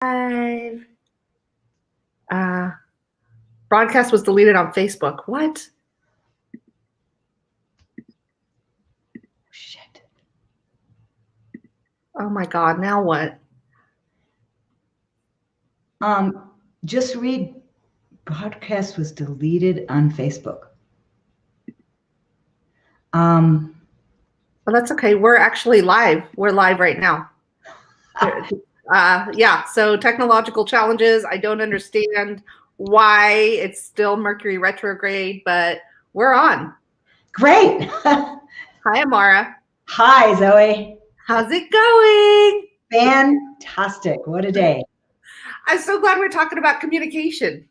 Live. Uh, Broadcast was deleted on Facebook. What? Shit. Oh my God, now what? Just read, broadcast was deleted on Facebook. Well, that's okay. We're actually live. We're live right now. Yeah, so technological challenges. I don't understand why it's still Mercury retrograde, but we're on. Great. Hi, Amara. Hi, Zoe. How's it going? Fantastic. What a day. I'm so glad we're talking about communication.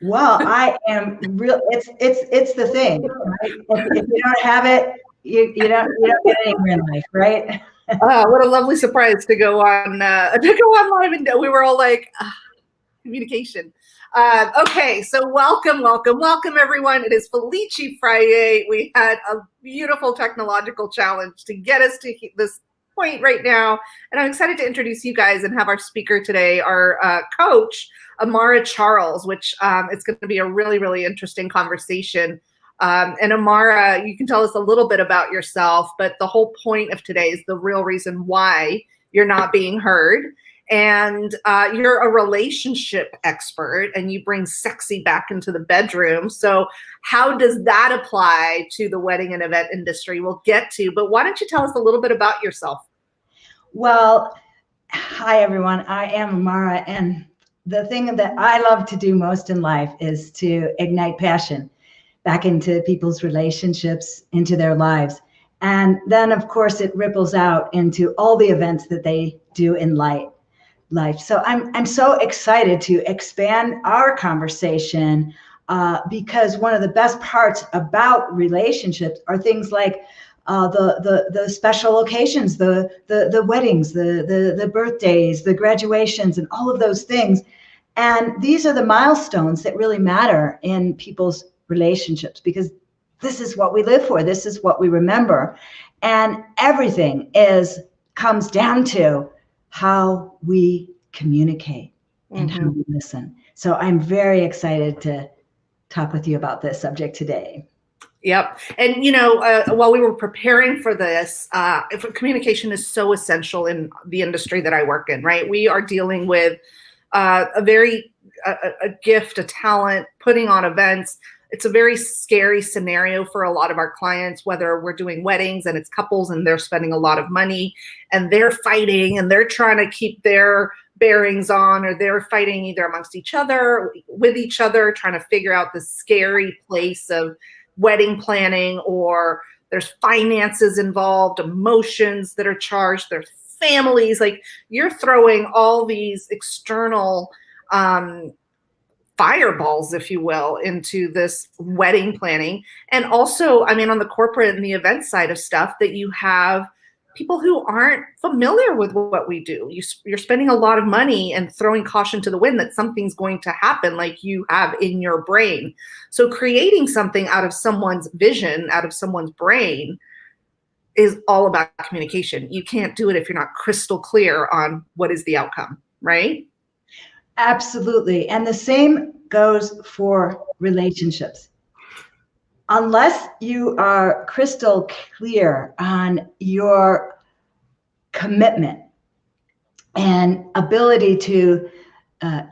Well, I am real. It's the thing, right? If you don't have it, you don't get anywhere in life, right? What a lovely surprise to go on live, and we were all like, communication. Okay, so welcome everyone. It is Felici Friday. We had a beautiful technological challenge to get us to this point right now, and I'm excited to introduce you guys and have our speaker today, our coach, Amara Charles, which it's going to be a really, really interesting conversation. And Amara, you can tell us a little bit about yourself, but the whole point of today is the real reason why you're not being heard. And you're a relationship expert and you bring sexy back into the bedroom. So how does that apply to the wedding and event industry? We'll get to, but why don't you tell us a little bit about yourself? Well, hi, everyone. I am Amara, and the thing that I love to do most in life is to ignite passion back into people's relationships, into their lives. And then, of course, it ripples out into all the events that they do in life. So I'm so excited to expand our conversation because one of the best parts about relationships are things like the special occasions, the weddings, the birthdays, the graduations, and all of those things. And these are the milestones that really matter in people's relationships, because this is what we live for. This is what we remember. And everything comes down to how we communicate and how we listen. So I'm very excited to talk with you about this subject today. Yep. And, while we were preparing for this, communication is so essential in the industry that I work in, right? We are dealing with a gift, a talent, putting on events. It's a very scary scenario for a lot of our clients, whether we're doing weddings and it's couples and they're spending a lot of money and they're fighting and they're trying to keep their bearings on, or they're fighting either amongst each other, with each other, trying to figure out the scary place of wedding planning, or there's finances involved, emotions that are charged, there's families. Like, you're throwing all these external fireballs, if you will, into this wedding planning. And also, I mean, on the corporate and the event side of stuff, that you have people who aren't familiar with what we do. You're spending a lot of money and throwing caution to the wind that something's going to happen, like you have in your brain. So creating something out of someone's vision, out of someone's brain, is all about communication. You can't do it if you're not crystal clear on what is the outcome, right? Absolutely. And the same goes for relationships. Unless you are crystal clear on your commitment and ability to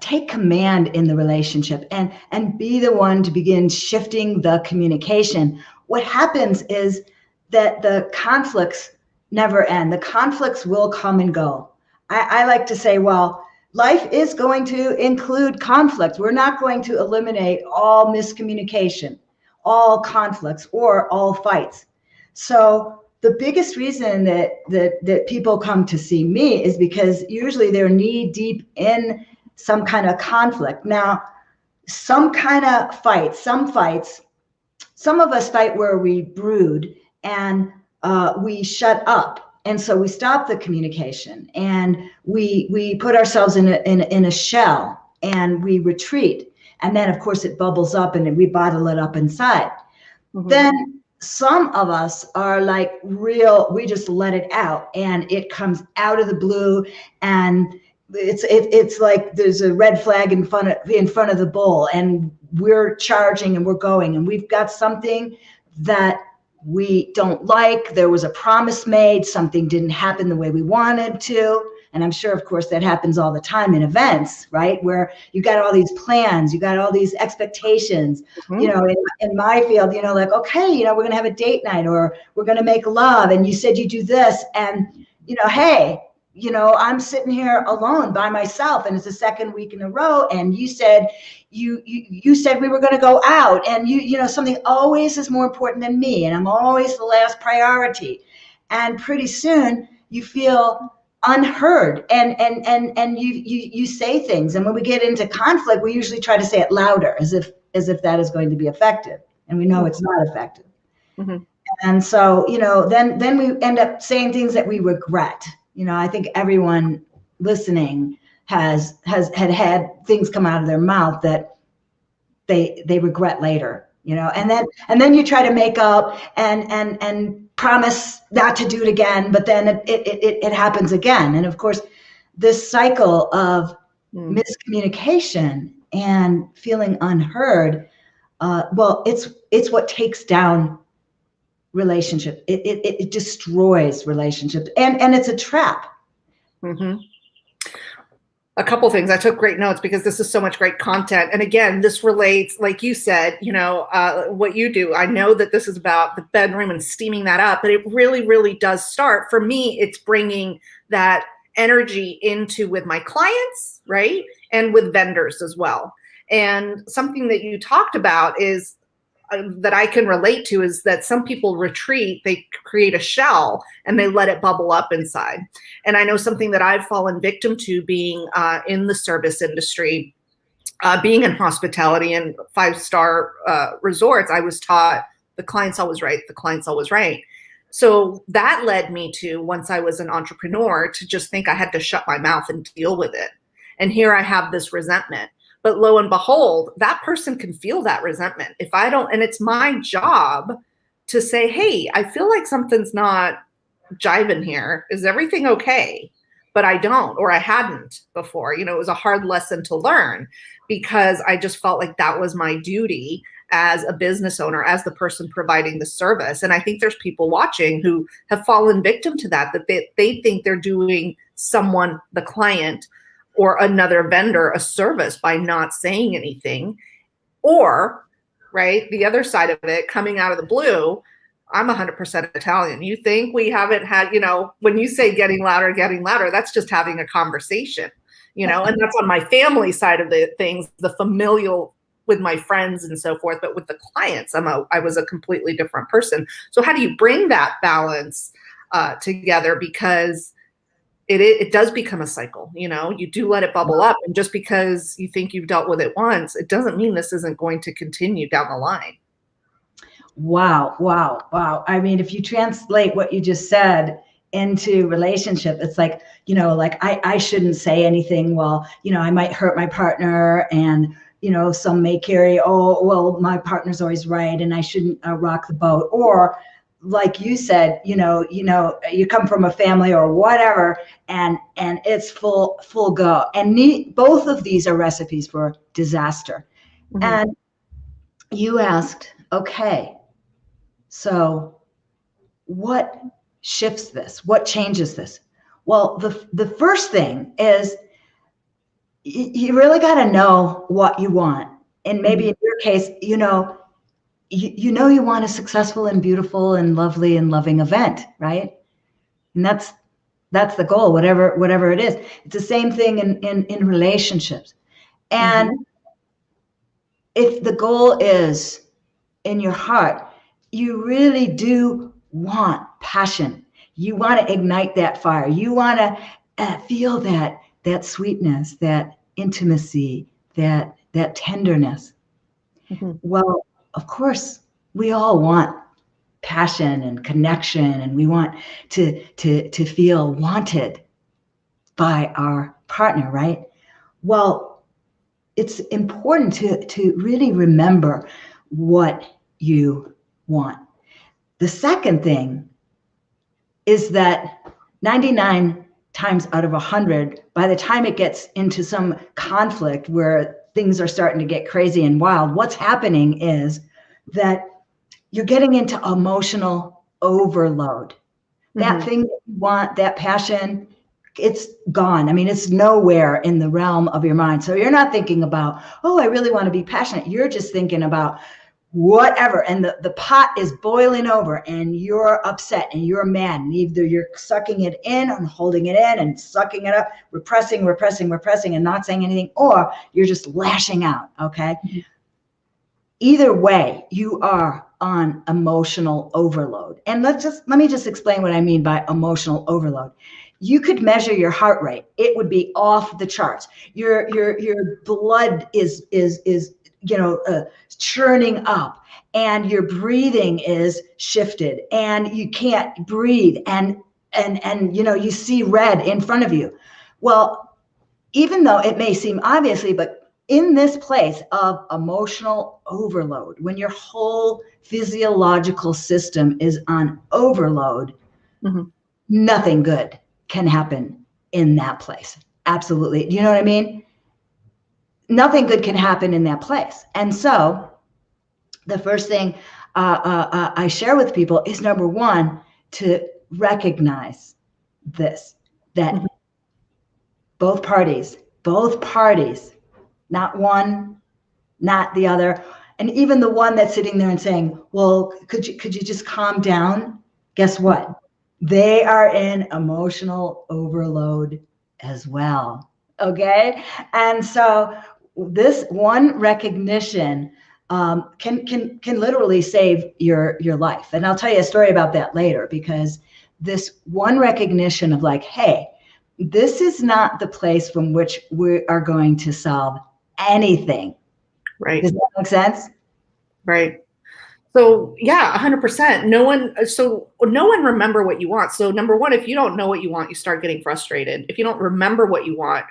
take command in the relationship and be the one to begin shifting the communication, what happens is that the conflicts never end. The conflicts will come and go. I like to say, well, life is going to include conflict. We're not going to eliminate all miscommunication, all conflicts, or all fights. So the biggest reason that people come to see me is because usually they're knee deep in some kind of conflict. Now, some kind of fight, some of us fight where we brood and we shut up. And so we stop the communication and we put ourselves in a shell and we retreat. And then, of course, it bubbles up and we bottle it up inside. Mm-hmm. Then some of us are like we just let it out and it comes out of the blue. And it's like there's a red flag in front of the bull, and we're charging and we're going, and we've got something that we don't like. There was a promise made, something didn't happen the way we wanted to. And I'm sure, of course, that happens all the time in events, right? Where you got all these plans, you got all these expectations, in my field, like, okay, we're going to have a date night, or we're going to make love. And you said you do this, and, hey, I'm sitting here alone by myself, and it's the second week in a row. And you said, you said we were going to go out, and something always is more important than me. And I'm always the last priority. And pretty soon you feel unheard, and you say things, and when we get into conflict, we usually try to say it louder, as if that is going to be effective, and we know it's not effective. Mm-hmm. And so then we end up saying things that we regret. I think everyone listening has had things come out of their mouth that they regret later, and then you try to make up and promise not to do it again, but then it happens again. And of course, this cycle of miscommunication and feeling unheard, it's what takes down relationship. It destroys relationships, and it's a trap. Mm-hmm. A couple things. I took great notes because this is so much great content. And again, this relates, like you said, what you do. I know that this is about the bedroom and steaming that up, but it really, really does start. For me, it's bringing that energy into with my clients, right? And with vendors as well. And something that you talked about is that I can relate to is that some people retreat, they create a shell and they let it bubble up inside. And I know something that I've fallen victim to being in the service industry, being in hospitality and 5-star resorts. I was taught the client's always right, the client's always right. So that led me to, once I was an entrepreneur, to just think I had to shut my mouth and deal with it. And here I have this resentment. But lo and behold, that person can feel that resentment. If I don't, and it's my job to say, hey, I feel like something's not jiving here. Is everything okay? But I don't, or I hadn't before. It was a hard lesson to learn because I just felt like that was my duty as a business owner, as the person providing the service. And I think there's people watching who have fallen victim to that they think they're doing someone, the client, or another vendor a service by not saying anything. Or, right, the other side of it, coming out of the blue, I'm 100% Italian. You think we haven't had, when you say getting louder, that's just having a conversation, and that's on my family side of the things, the familial with my friends and so forth. But with the clients, I was a completely different person. So how do you bring that balance together? Because it does become a cycle. You do let it bubble up, and just because you think you've dealt with it once, it doesn't mean this isn't going to continue down the line. Wow. I mean, if you translate what you just said into relationship, it's like, I shouldn't say anything. Well, I might hurt my partner, and, some may carry, oh, well, my partner's always right, and I shouldn't rock the boat. Or like you said, you come from a family or whatever, and it's full go. And both of these are recipes for disaster. Mm-hmm. And you asked, okay, so what shifts this? What changes this? Well, the first thing is you really got to know what you want. And maybe in your case, you want a successful and beautiful and lovely and loving event, right? And that's the goal, whatever it is. It's the same thing in relationships. And if the goal is in your heart, you really do want passion. You want to ignite that fire. You want to feel that sweetness, that intimacy, that tenderness. Mm-hmm. Well, of course, we all want passion and connection, and we want to feel wanted by our partner, right? Well, it's important to really remember what you want. The second thing is that 99 times out of 100, by the time it gets into some conflict where things are starting to get crazy and wild, what's happening is that you're getting into emotional overload. That thing that you want, that passion, it's gone. I mean, it's nowhere in the realm of your mind. So you're not thinking about, oh, I really want to be passionate. You're just thinking about whatever. And the pot is boiling over and you're upset and you're mad. And either you're sucking it in and holding it in and sucking it up, repressing and not saying anything, or you're just lashing out. Okay. Either way, you are on emotional overload. And let me just explain what I mean by emotional overload. You could measure your heart rate. It would be off the charts. Your blood is churning up, and your breathing is shifted, and you can't breathe, and you see red in front of you. Well, even though it may seem obviously, but in this place of emotional overload, when your whole physiological system is on overload, nothing good can happen in that place. Absolutely. You know what I mean? Nothing good can happen in that place. And so the first thing I share with people is, number one, to recognize this, that both parties, not one, not the other, and even the one that's sitting there and saying, well, could you just calm down? Guess what? They are in emotional overload as well. Okay. And so this one recognition can literally save your life. And I'll tell you a story about that later, because this one recognition of like, hey, this is not the place from which we are going to solve anything. Right. Does that make sense? Right. So yeah, 100%. No one remember what you want. So number one, if you don't know what you want, you start getting frustrated. If you don't remember what you want,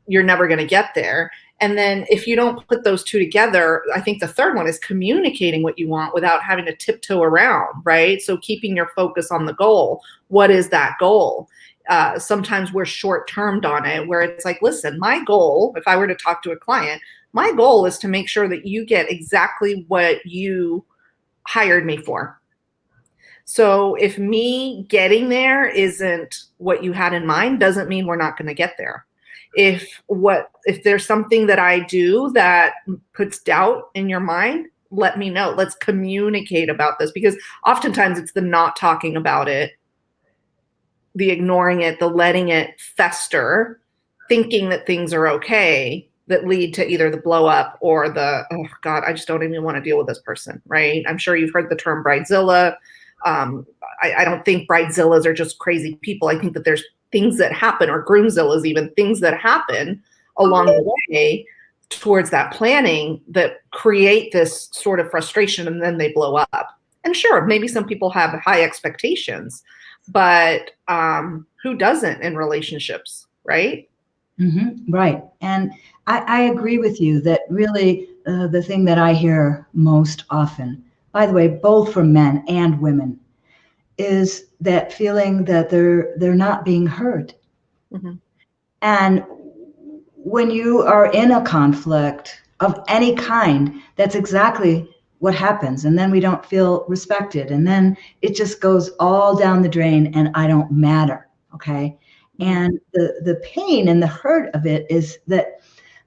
you're never going to get there. And then if you don't put those two together, I think the third one is communicating what you want without having to tiptoe around, right? So keeping your focus on the goal. What is that goal? Sometimes we're short-termed on it, where it's like, listen, my goal, if I were to talk to a client, my goal is to make sure that you get exactly what you hired me for. So if me getting there isn't what you had in mind, doesn't mean we're not going to get there. If there's something that I do that puts doubt in your mind, let me know. Let's communicate about this, because oftentimes it's the not talking about it, the ignoring it, the letting it fester, thinking that things are okay, that lead to either the blow up or the, oh God, I just don't even want to deal with this person, right? I'm sure you've heard the term bridezilla. I don't think bridezillas are just crazy people. I think that there's things that happen, or groomzillas, even things that happen along the way towards that planning that create this sort of frustration, and then they blow up. And sure, maybe some people have high expectations, but who doesn't in relationships, right? Right. And I agree with you that really the thing that I hear most often, by the way, both from men and women, is that feeling that they're not being heard. And when you are in a conflict of any kind, that's exactly what happens. And then we don't feel respected. And then it just goes all down the drain, and I don't matter. Okay. And the pain and the hurt of it is that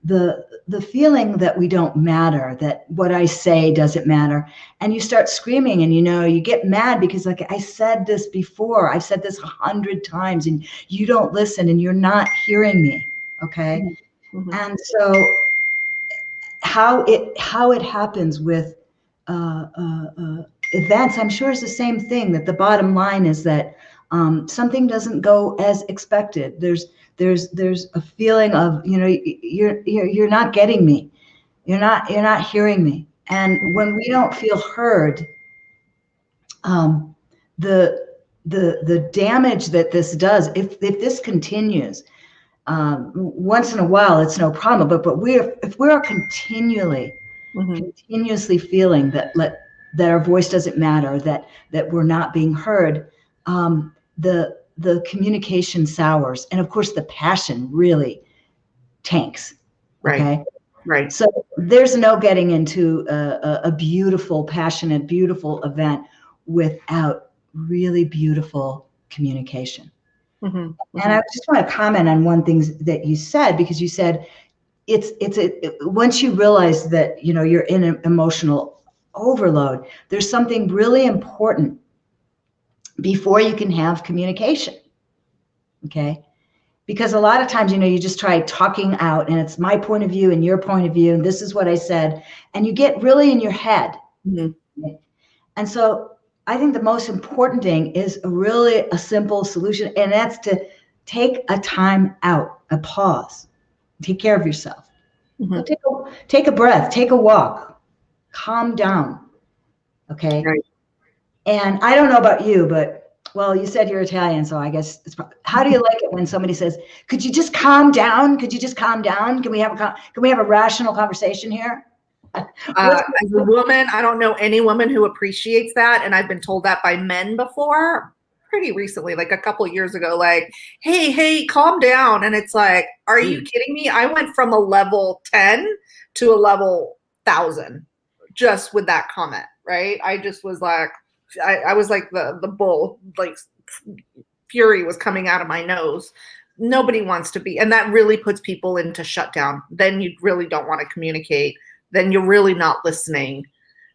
the feeling that we don't matter, that what I say doesn't matter. And you start screaming, and you get mad because, like, I said this before, I've said this 100 times, and you don't listen, and you're not hearing me. Okay. And so how it happens with events, I'm sure is the same thing, that the bottom line is that something doesn't go as expected. There's a feeling of, you're not getting me. You're not hearing me. And when we don't feel heard, the damage that this does, if this continues, once in a while, it's no problem. But if we're continuously feeling that our voice doesn't matter, that we're not being heard, the the communication sours, and of course the passion really tanks. Okay. Right. So there's no getting into a beautiful, passionate, beautiful event without really beautiful communication. And I just want to comment on one thing that you said, because you said once you realize that, you're in an emotional overload, there's something really important before you can have communication. Okay. Because a lot of times, you just try talking out, and it's my point of view and your point of view, and this is what I said, and you get really in your head. And so I think the most important thing is really a simple solution, and that's to take a time out, a pause, take care of yourself. Take a breath, take a walk, calm down. Okay. Right. And I don't know about you, but well, you said you're Italian, so I guess how do you like it when somebody says, "Could you just calm down? Could you just calm down? Can we have a rational conversation here?" As a woman, I don't know any woman who appreciates that, and I've been told that by men before, pretty recently, like a couple of years ago, like, "Hey, calm down," and it's like, "Are you kidding me?" I went from a level 10 to a level 1,000 just with that comment, right? I just was like. I was like the bull, like fury was coming out of my nose. Nobody wants to be, and that really puts people into shutdown. Then you really don't want to communicate. Then you're really not listening.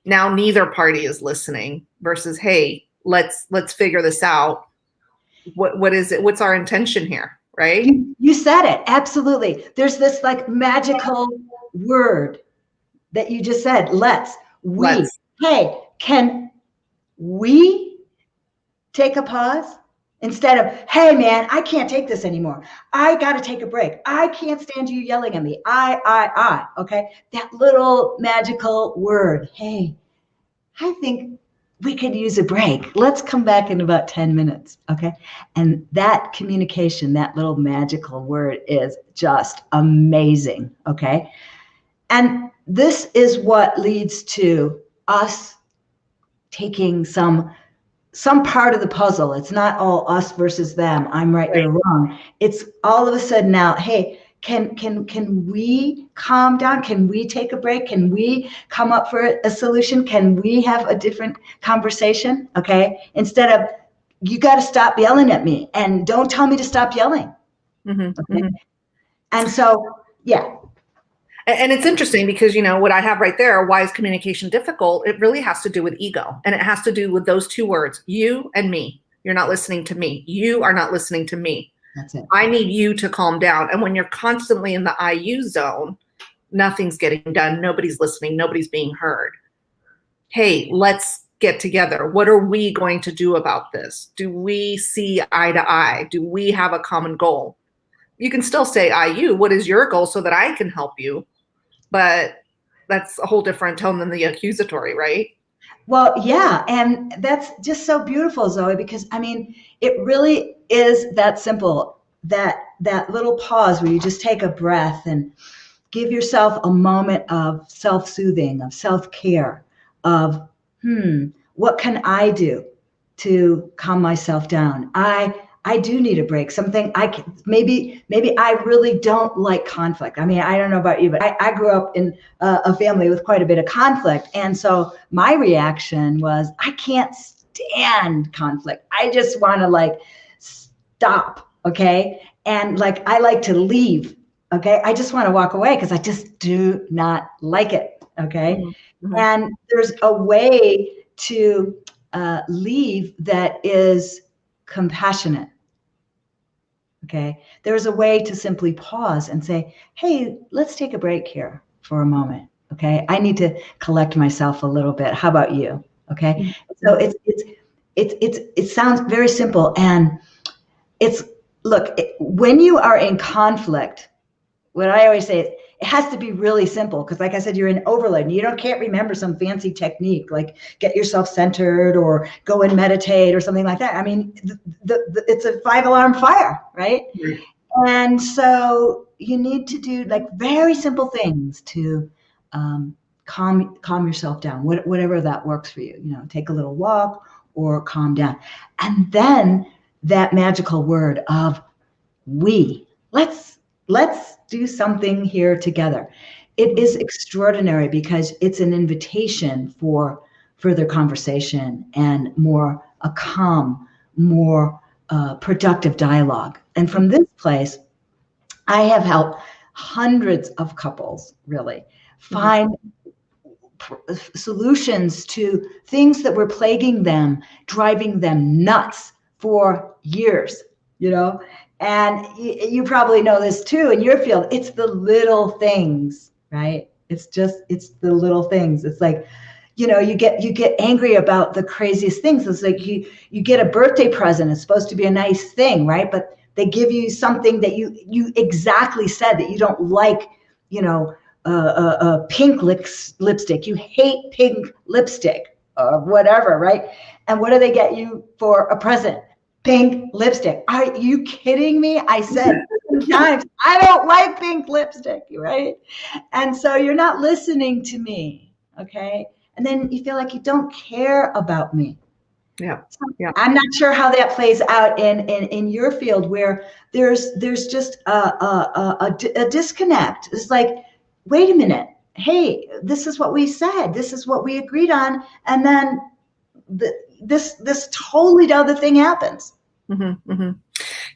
Now neither party is listening versus, hey, let's figure this out. What is it? What's our intention here? Right? You said it. Absolutely. There's this like magical word that you just said. Let's. Hey, can we take a pause instead of, "Hey man, I can't take this anymore. I got to take a break. I can't stand you yelling at me. I." Okay. That little magical word. "Hey, I think we could use a break. Let's come back in about 10 minutes. Okay. And that communication, that little magical word is just amazing. Okay. And this is what leads to us taking some part of the puzzle. It's not all us versus them. I'm right, you're wrong. It's all of a sudden now, hey, can we calm down? Can we take a break? Can we come up for a solution? Can we have a different conversation? Okay. Instead of, you got to stop yelling at me and don't tell me to stop yelling. Okay? And so, yeah. And it's interesting because, what I have right there, why is communication difficult? It really has to do with ego. And it has to do with those two words, you and me. You're not listening to me. You are not listening to me. That's it. I need you to calm down. And when you're constantly in the IU zone, nothing's getting done. Nobody's listening. Nobody's being heard. Hey, let's get together. What are we going to do about this? Do we see eye to eye? Do we have a common goal? You can still say IU. What is your goal so that I can help you? But that's a whole different tone than the accusatory, right? Well, yeah. And that's just so beautiful, Zoe, because it really is that simple, that little pause where you just take a breath and give yourself a moment of self-soothing, of self-care, of, what can I do to calm myself down? I do need a break. Something maybe I really don't like conflict. I don't know about you, but I grew up in a family with quite a bit of conflict. And so my reaction was, I can't stand conflict. I just want to stop. Okay. And I like to leave. Okay. I just want to walk away because I just do not like it. Okay. And there's a way to leave that is compassionate. Okay. There's a way to simply pause and say, hey, let's take a break here for a moment. Okay. I need to collect myself a little bit. How about you? Okay. So it sounds very simple. And when you are in conflict, what I always say, it has to be really simple because, like I said, you're in overload and you can't remember some fancy technique like get yourself centered or go and meditate or something like that. It's a 5-alarm fire, right? Mm-hmm. And so you need to do very simple things to calm yourself down, whatever that works for you. Take a little walk or calm down, and then that magical word of we. Let's do something here together. It is extraordinary because it's an invitation for further conversation and more a calm, more productive dialogue. And from this place, I have helped hundreds of couples really find solutions to things that were plaguing them, driving them nuts for years, you know? And you probably know this too in your field. It's the little things, right? It's the little things. It's like, you know, you get angry about the craziest things. It's like you get a birthday present. It's supposed to be a nice thing, right? But they give you something that you exactly said that you don't like, you know, pink lipstick. You hate pink lipstick or whatever, right? And what do they get you for a present? Pink lipstick. Are you kidding me? I said times, I don't like pink lipstick, right? And so you're not listening to me, okay? And then you feel like you don't care about me. Yeah. So yeah. I'm not sure how that plays out in your field where there's just a disconnect. It's like, wait a minute. Hey, this is what we said. This is what we agreed on. And then this totally other thing happens. Mm-hmm, mm-hmm.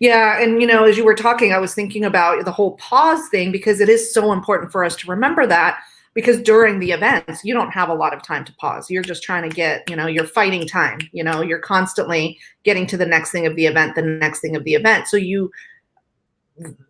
Yeah. And, you know, as you were talking, I was thinking about the whole pause thing because it is so important for us to remember that, because during the events, you don't have a lot of time to pause. You're just trying to get, you know, you're fighting time, you know, you're constantly getting to the next thing of the event, the next thing of the event. So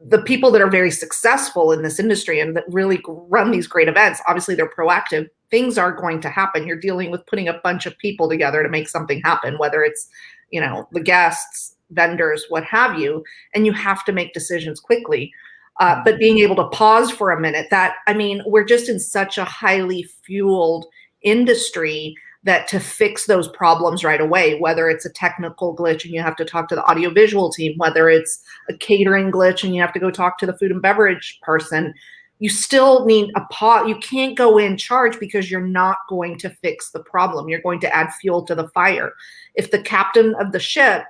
the people that are very successful in this industry and that really run these great events, obviously they're proactive. Things are going to happen. You're dealing with putting a bunch of people together to make something happen, whether it's, you know, the guests, vendors, what have you, and you have to make decisions quickly. But being able to pause for a minute, that, I mean, we're just in such a highly fueled industry that to fix those problems right away, whether it's a technical glitch and you have to talk to the audiovisual team, whether it's a catering glitch and you have to go talk to the food and beverage person, you still need a pause. You can't go in charge because you're not going to fix the problem. You're going to add fuel to the fire. If the captain of the ship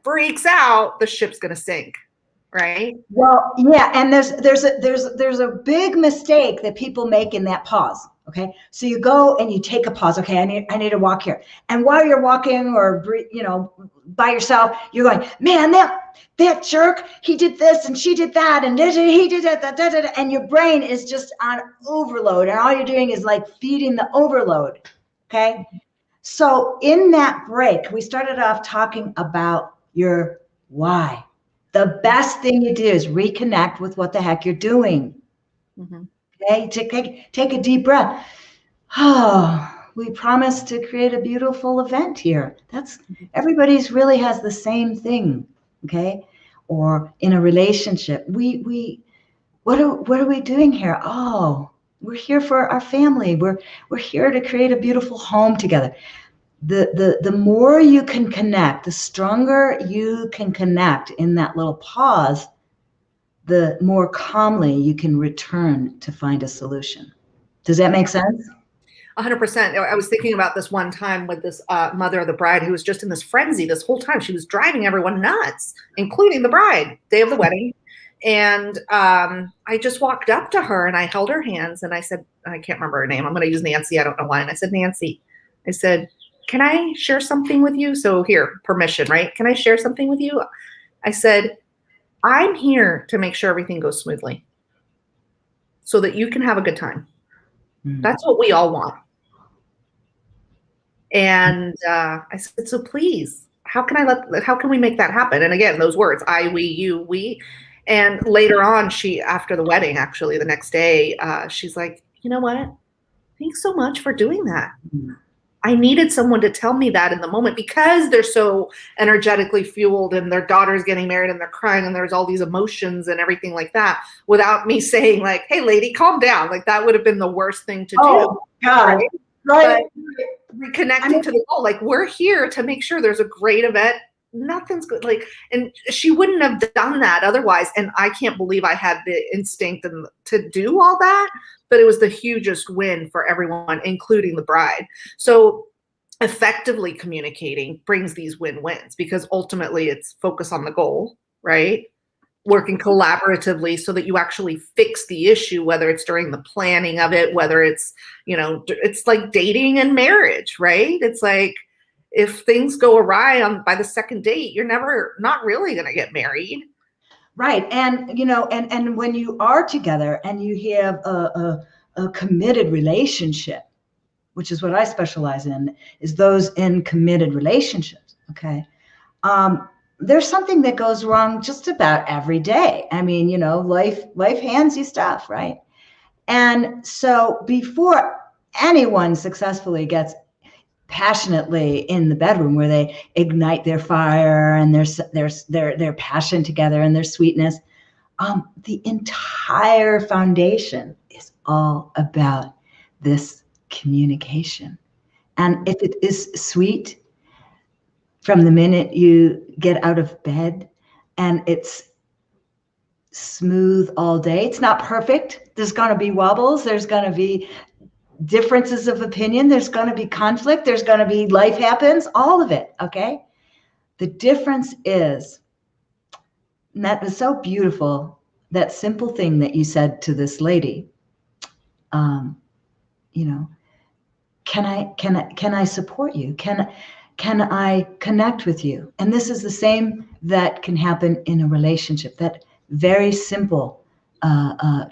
freaks out, the ship's going to sink. Right. Well, yeah, and there's a big mistake that people make in that pause. Okay, so you go and you take a pause. Okay, I need to walk here, and while you're walking or you know by yourself, you're going, man, that jerk, he did this and she did that and he did that, and your brain is just on overload, and all you're doing is like feeding the overload. Okay, so in that break, we started off talking about your why. The best thing you do is reconnect with what the heck you're doing. Mm-hmm. Okay, take a deep breath. Oh, we promised to create a beautiful event here. That's everybody's really has the same thing. Okay, or in a relationship, what are we doing here? Oh, we're here for our family. We're here to create a beautiful home together. The more you can connect, the stronger you can connect in that little pause, the more calmly you can return to find a solution. Does that make sense? 100%. I was thinking about this one time with this mother of the bride who was just in this frenzy this whole time. She was driving everyone nuts, including the bride, day of the wedding. And I just walked up to her and I held her hands and I said, I can't remember her name. I'm going to use Nancy. I don't know why. And I said, Nancy, I said, can I share something with you? So here, permission, right? Can I share something with you? I said, I'm here to make sure everything goes smoothly so that you can have a good time. Mm-hmm. That's what we all want. And I said, so please, how can we make that happen? And again, those words, I, we, you, we. And later on, after the wedding, actually, the next day, she's like, you know what? Thanks so much for doing that. Mm-hmm. I needed someone to tell me that in the moment because they're so energetically fueled and their daughter's getting married and they're crying and there's all these emotions and everything like that without me saying like, hey, lady, calm down. Like that would have been the worst thing to do. Oh, God. Right. But reconnecting to the goal, like we're here to make sure there's a great event. Nothing's good. Like, and she wouldn't have done that otherwise. And I can't believe I had the instinct to do all that. But it was the hugest win for everyone, including the bride. So effectively communicating brings these win-wins, because ultimately it's focus on the goal, right? Working collaboratively so that you actually fix the issue, whether it's during the planning of it, whether it's, it's like dating and marriage, right? It's like, if things go awry by the second date, you're not really going to get married. Right. And, and when you are together and you have a committed relationship, which is what I specialize in, is those in committed relationships. Okay. There's something that goes wrong just about every day. I mean, life hands you stuff, right? And so before anyone successfully gets passionately in the bedroom, where they ignite their fire and their passion together and their sweetness, the entire foundation is all about this communication. And if it is sweet from the minute you get out of bed, and it's smooth all day, it's not perfect. There's going to be wobbles. There's going to be differences of opinion. There's going to be conflict. There's going to be life happens, all of it. Okay. The difference is, and that was so beautiful, that simple thing that you said to this lady, can I support you? Can I connect with you? And this is the same that can happen in a relationship. That very simple,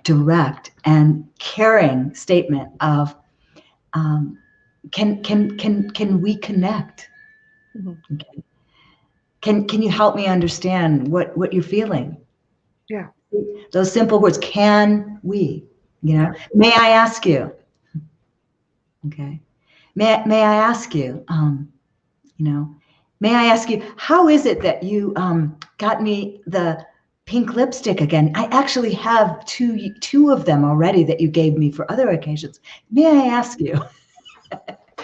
direct and caring statement of, can we connect? Mm-hmm. Okay. Can you help me understand what you're feeling? Yeah. Those simple words. Can we? Yeah. May I ask you? Okay. May I ask you? May I ask you, how is it that you got me the pink lipstick again? I actually have two of them already that you gave me for other occasions. May I ask you?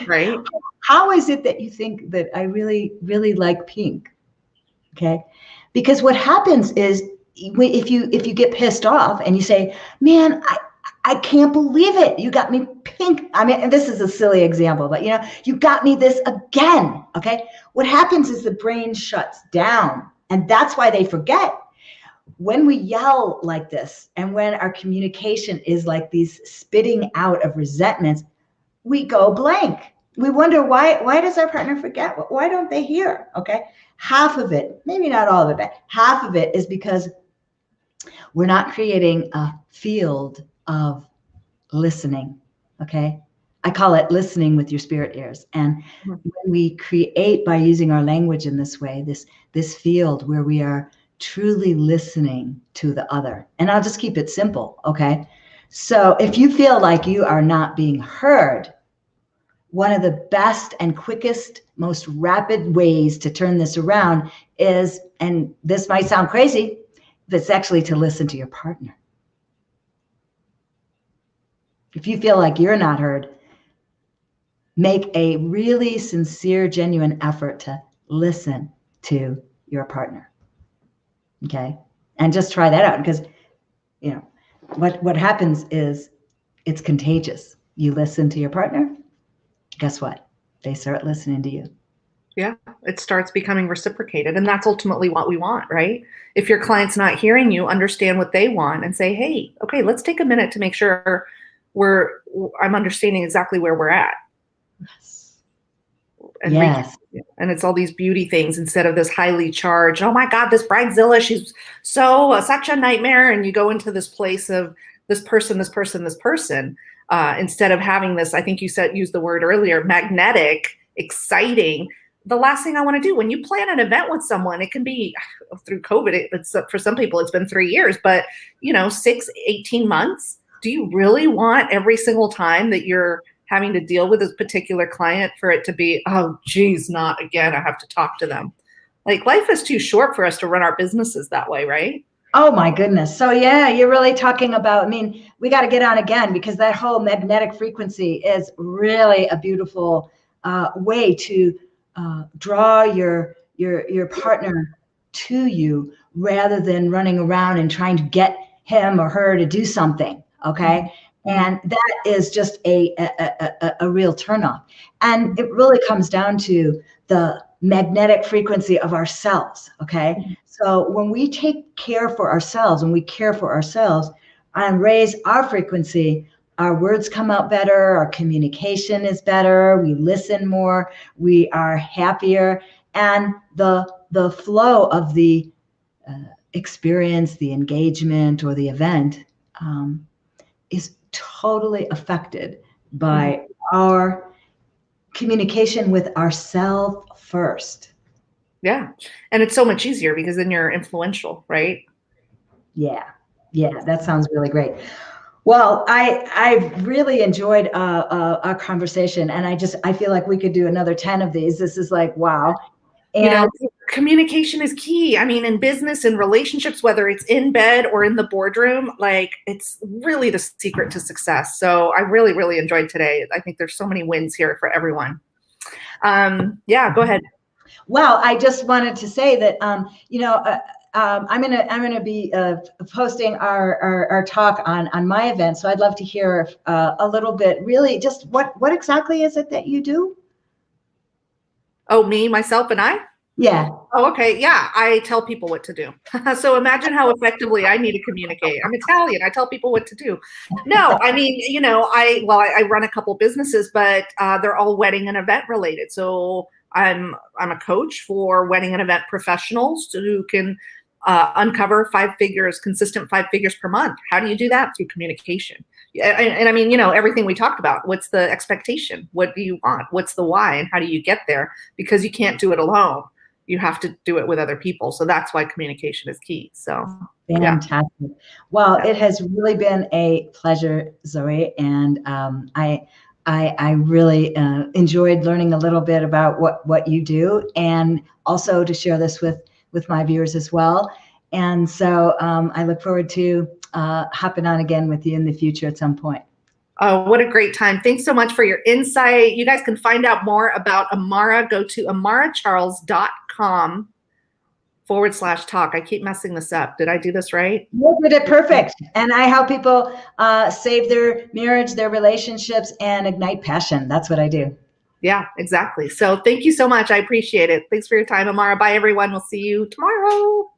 Right. How is it that you think that I really, really like pink? Okay. Because what happens is, if you get pissed off and you say, man, I can't believe it, you got me pink. I mean, and this is a silly example, but you got me this again. Okay. What happens is the brain shuts down, and that's why they forget. When we yell like this, and when our communication is like these spitting out of resentments, we go blank. We wonder why does our partner forget? Why don't they hear? Okay. Half of it, maybe not all of it, but half of it is because we're not creating a field of listening. Okay. I call it listening with your spirit ears. And when we create, by using our language in this way, this field where we are truly listening to the other. And I'll just keep it simple. Okay. So if you feel like you are not being heard, one of the best and quickest, most rapid ways to turn this around is, and this might sound crazy, but it's actually to listen to your partner. If you feel like you're not heard, make a really sincere, genuine effort to listen to your partner. Okay. And just try that out, because, what happens is it's contagious. You listen to your partner, guess what? They start listening to you. Yeah, it starts becoming reciprocated. And that's ultimately what we want, right? If your client's not hearing you, understand what they want and say, hey, okay, let's take a minute to make sure I'm understanding exactly where we're at. Yes. And yes. And it's all these beauty things instead of this highly charged, oh my God, this bridezilla, she's such a nightmare. And you go into this place of this person, instead of having this, I think you used the word earlier, magnetic, exciting. The last thing I want to do when you plan an event with someone, it can be through COVID. It's for some people, it's been 3 years, but 6, 18 months. Do you really want every single time that you're having to deal with this particular client for it to be, oh, geez, not again, I have to talk to them? Like, life is too short for us to run our businesses that way, right? Oh my goodness. So yeah, you're really talking about, we got to get on again, because that whole magnetic frequency is really a beautiful way to draw your partner to you, rather than running around and trying to get him or her to do something. Okay. And that is just a real turnoff. And it really comes down to the magnetic frequency of ourselves. Okay. So when we take care for ourselves, and we care for ourselves and raise our frequency, our words come out better, our communication is better, we listen more, we are happier, and the flow of the experience, the engagement, or the event is totally affected by our communication with ourselves first. Yeah. And it's so much easier because then you're influential, right? Yeah. Yeah. That sounds really great. Well, I really enjoyed our conversation, and I feel like we could do another 10 of these. This is like, wow. And communication is key. I mean, in business and relationships, whether it's in bed or in the boardroom, like it's really the secret to success. So I really, really enjoyed today. I think there's so many wins here for everyone. Yeah, go ahead. Well, I just wanted to say that, I'm gonna be posting our talk on my event. So I'd love to hear a little bit, really, just what exactly is it that you do? Oh, me, myself, and I? Yeah. Oh, okay. Yeah, I tell people what to do. So imagine how effectively I need to communicate. I'm Italian. I tell people what to do. No, I mean, I run a couple businesses, but they're all wedding and event related. So I'm a coach for wedding and event professionals who can uncover consistent 5 figures per month. How do you do that? Through communication. And I mean, everything we talked about. What's the expectation? What do you want? What's the why? And how do you get there? Because you can't do it alone. You have to do it with other people. So that's why communication is key. So fantastic. Yeah. Well, it has really been a pleasure, Zoe. And I really enjoyed learning a little bit about what you do, and also to share this with my viewers as well. And so I look forward to hopping on again with you in the future at some point. Oh, what a great time. Thanks so much for your insight. You guys can find out more about Amara. Go to amaracharles.com/talk. I keep messing this up. Did I do this right? You did it perfect. And I help people save their marriage, their relationships, and ignite passion. That's what I do. Yeah, exactly. So thank you so much. I appreciate it. Thanks for your time, Amara. Bye, everyone. We'll see you tomorrow.